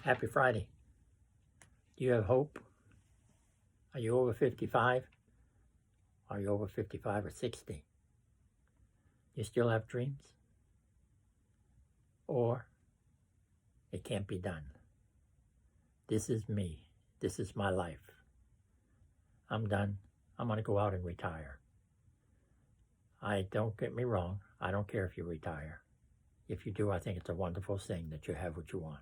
Happy Friday. Do you have hope? Are you over 55? Are you over 55 or 60? You still have dreams? Or it can't be done. This is me. This is my life. I'm done. I'm going to go out and retire. Don't get me wrong. I don't care if you retire. If you do, I think it's a wonderful thing that you have what you want.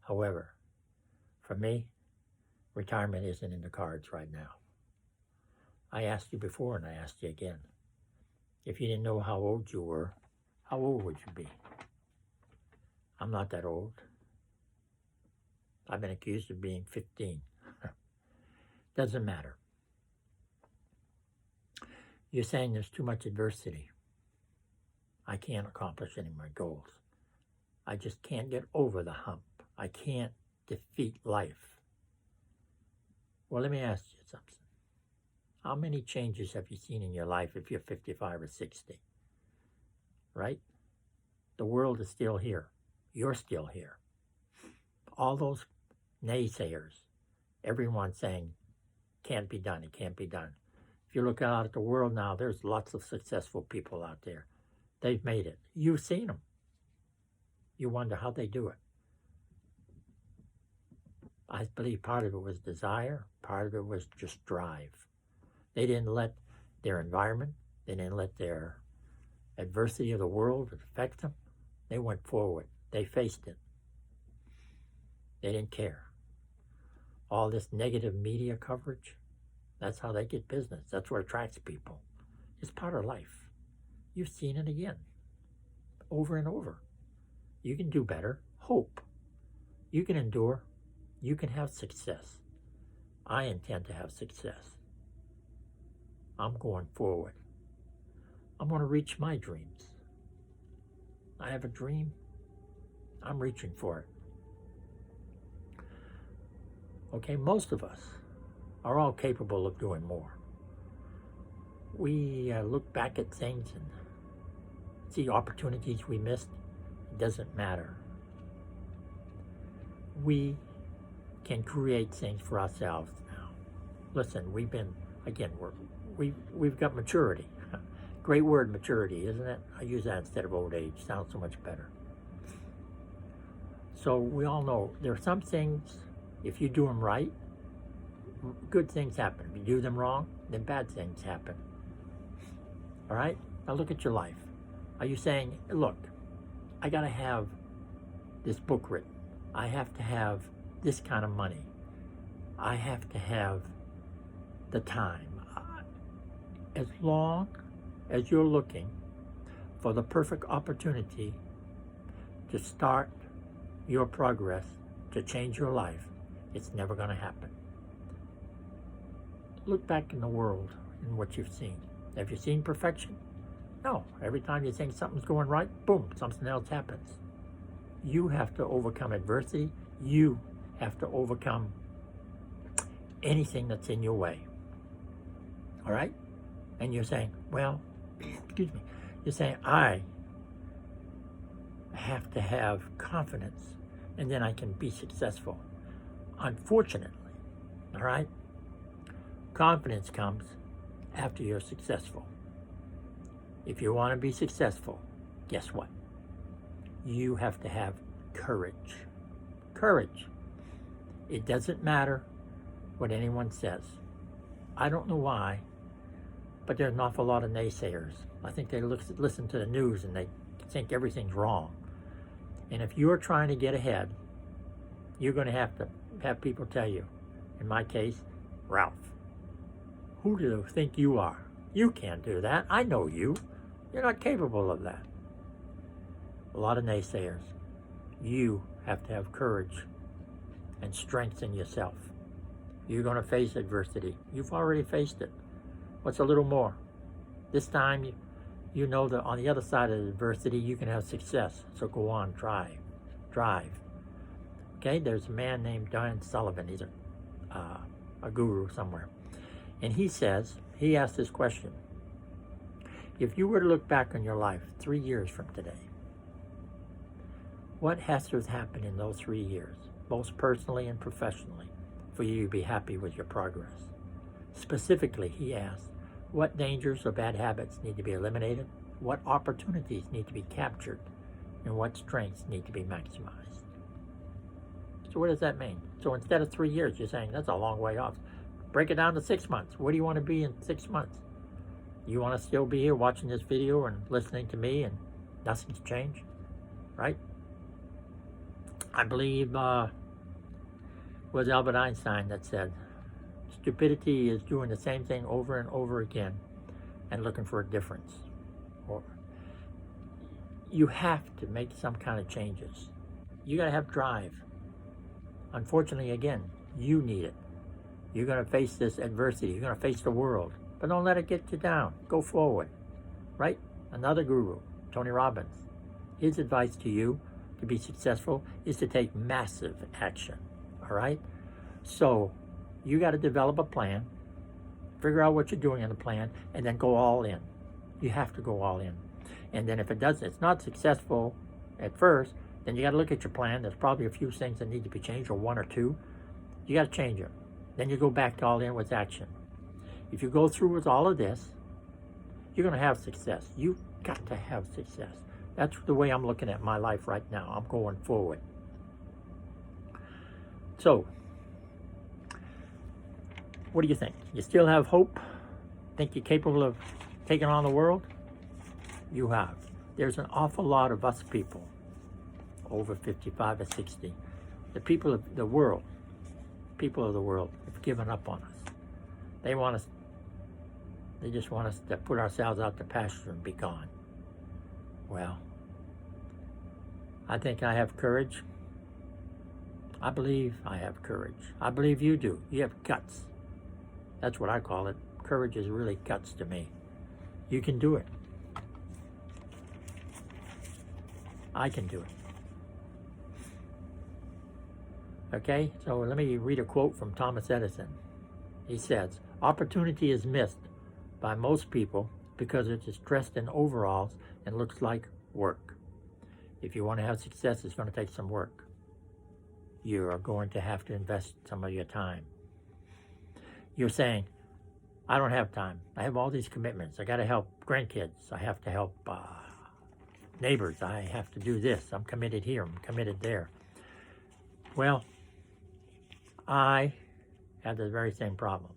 However, for me, retirement isn't in the cards right now. I asked you before and I asked you again. If you didn't know how old you were, how old would you be? I'm not that old. I've been accused of being 15. Doesn't matter. You're saying there's too much adversity. I can't accomplish any of my goals. I just can't get over the hump. I can't defeat life. Well, let me ask you something. How many changes have you seen in your life if you're 55 or 60? Right? The world is still here. You're still here. All those naysayers, everyone saying, can't be done, it can't be done. If you look out at the world now, there's lots of successful people out there. They've made it. You've seen them. You wonder how they do it. I believe part of it was desire, part of it was just drive. They didn't let their environment, they didn't let their adversity of the world affect them. They went forward. They faced it. They didn't care. All this negative media coverage, that's how they get business. That's what attracts people. It's part of life. You've seen it again, over and over. You can do better. Hope. You can endure. You can have success. I intend to have success. I'm going forward. I'm going to reach my dreams. I have a dream. I'm reaching for it. Okay, most of us are all capable of doing more. We look back at things and see opportunities we missed. It doesn't matter. We can create things for ourselves now. Listen, we've got maturity. Great word, maturity, isn't it? I use that instead of old age. Sounds so much better. So we all know there are some things, if you do them right, good things happen. If you do them wrong, then bad things happen. All right? Now look at your life. Are you saying, look, I got to have this book written. I have to have this kind of money. I have to have the time. As long as you're looking for the perfect opportunity to start your progress, to change your life, it's never going to happen. Look back in the world and what you've seen. Have you seen perfection? No. Every time you think something's going right, boom, something else happens. You have to overcome adversity. You have to overcome anything that's in your way. All right? And you're saying, well, excuse me, you're saying, I have to have confidence and then I can be successful. Unfortunately, all right, confidence comes after you're successful. If you want to be successful, guess what? You have to have courage. Courage. It doesn't matter what anyone says. I don't know why, but there's an awful lot of naysayers. I think they listen to the news and they think everything's wrong. And if you're trying to get ahead, you're going to have people tell you, in my case, Ralph, who do you think you are? You can't do that. I know you. You're not capable of that. A lot of naysayers. You have to have courage and strength in yourself. You're going to face adversity. You've already faced it. What's a little more? This time, you know that on the other side of adversity, you can have success. So go on, drive. Okay, there's a man named Dan Sullivan. He's a guru somewhere. And he asked this question. If you were to look back on your life 3 years from today, what has to have happened in those 3 years both personally and professionally, for you to be happy with your progress. Specifically, he asked, what dangers or bad habits need to be eliminated? What opportunities need to be captured? And what strengths need to be maximized? So what does that mean? So instead of 3 years, you're saying that's a long way off. Break it down to 6 months. Where do you want to be in 6 months? You want to still be here watching this video and listening to me and nothing's changed, right? I believe it was Albert Einstein that said, stupidity is doing the same thing over and over again and looking for a difference. Or you have to make some kind of changes. You got to have drive. Unfortunately, again, you need it. You're going to face this adversity. You're going to face the world. But don't let it get you down. Go forward. Right? Another guru, Tony Robbins. His advice to you to be successful is to take massive action. All right? So you got to develop a plan, figure out what you're doing in the plan, and then go all in. You have to go all in. And then if it's not successful at first, then you got to look at your plan. There's probably a few things that need to be changed, or one or two. You got to change them. Then you go back to all in with action. If you go through with all of this, you're going to have success. You've got to have success. That's the way I'm looking at my life right now. I'm going forward. So, what do you think? You still have hope? Think you're capable of taking on the world? You have. There's an awful lot of us people, over 55 or 60, the people of the world have given up on us. They just want us to put ourselves out to pasture and be gone. Well, I think I have courage. I believe I have courage. I believe you do. You have guts. That's what I call it. Courage is really guts to me. You can do it. I can do it. Okay, so let me read a quote from Thomas Edison. He says, opportunity is missed by most people because it is dressed in overalls and looks like work. If you want to have success, it's going to take some work. You are going to have to invest some of your time. You're saying, I don't have time. I have all these commitments. I got to help grandkids. I have to help neighbors. I have to do this. I'm committed here. I'm committed there. Well, I have the very same problem,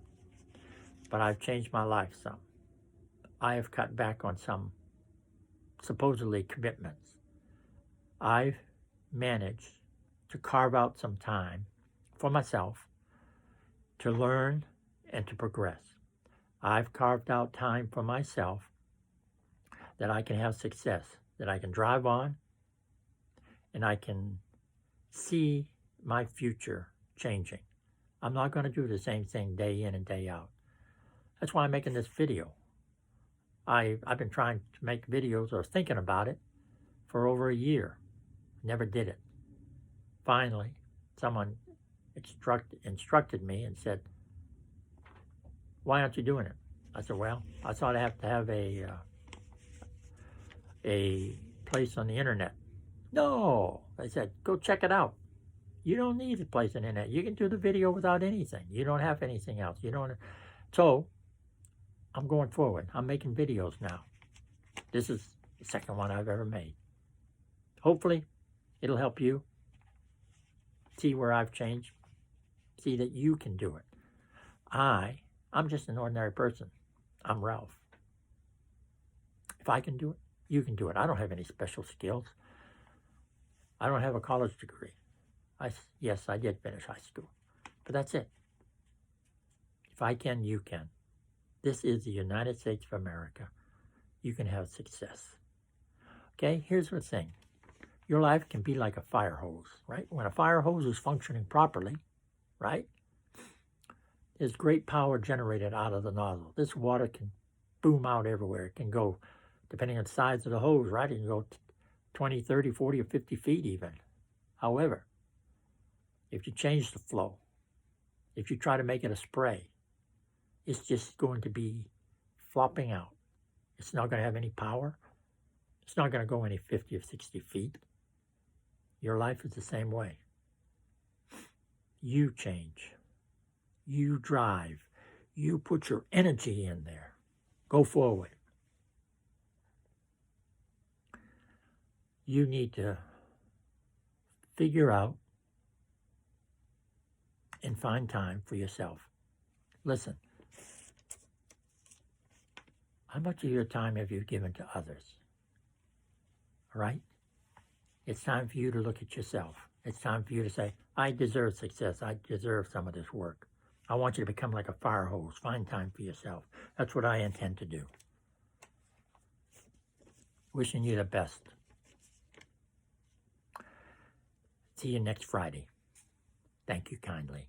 but I've changed my life some. I have cut back on some supposedly commitments. I've managed to carve out some time for myself to learn and to progress. I've carved out time for myself that I can have success, that I can drive on, and I can see my future changing. I'm not going to do the same thing day in and day out. That's why I'm making this video. I've been trying to make videos or thinking about it for over a year. Never did it. Finally, someone instructed me and said, why aren't you doing it? I said, well, I thought I have to have a place on the internet. No, they said, go check it out. You don't need a place on the internet. You can do the video without anything. You don't have anything else. So, I'm going forward. I'm making videos now. This is the second one I've ever made. Hopefully, it'll help you see where I've changed. See that you can do it. I'm just an ordinary person. I'm Ralph. If I can do it, you can do it. I don't have any special skills. I don't have a college degree. Yes, I did finish high school, but that's it. If I can, you can. This is the United States of America. You can have success. Okay, here's the thing. Your life can be like a fire hose, right? When a fire hose is functioning properly, right, there's great power generated out of the nozzle. This water can boom out everywhere. It can go, depending on the size of the hose, right, it can go 20, 30, 40, or 50 feet even. However, if you change the flow, if you try to make it a spray, it's just going to be flopping out. It's not going to have any power. It's not going to go any 50 or 60 feet. Your life is the same way. You change. You drive. You put your energy in there. Go forward. You need to figure out and find time for yourself. Listen, how much of your time have you given to others? All right? It's time for you to look at yourself. It's time for you to say, I deserve success. I deserve some of this work. I want you to become like a fire hose. Find time for yourself. That's what I intend to do. Wishing you the best. See you next Friday. Thank you kindly.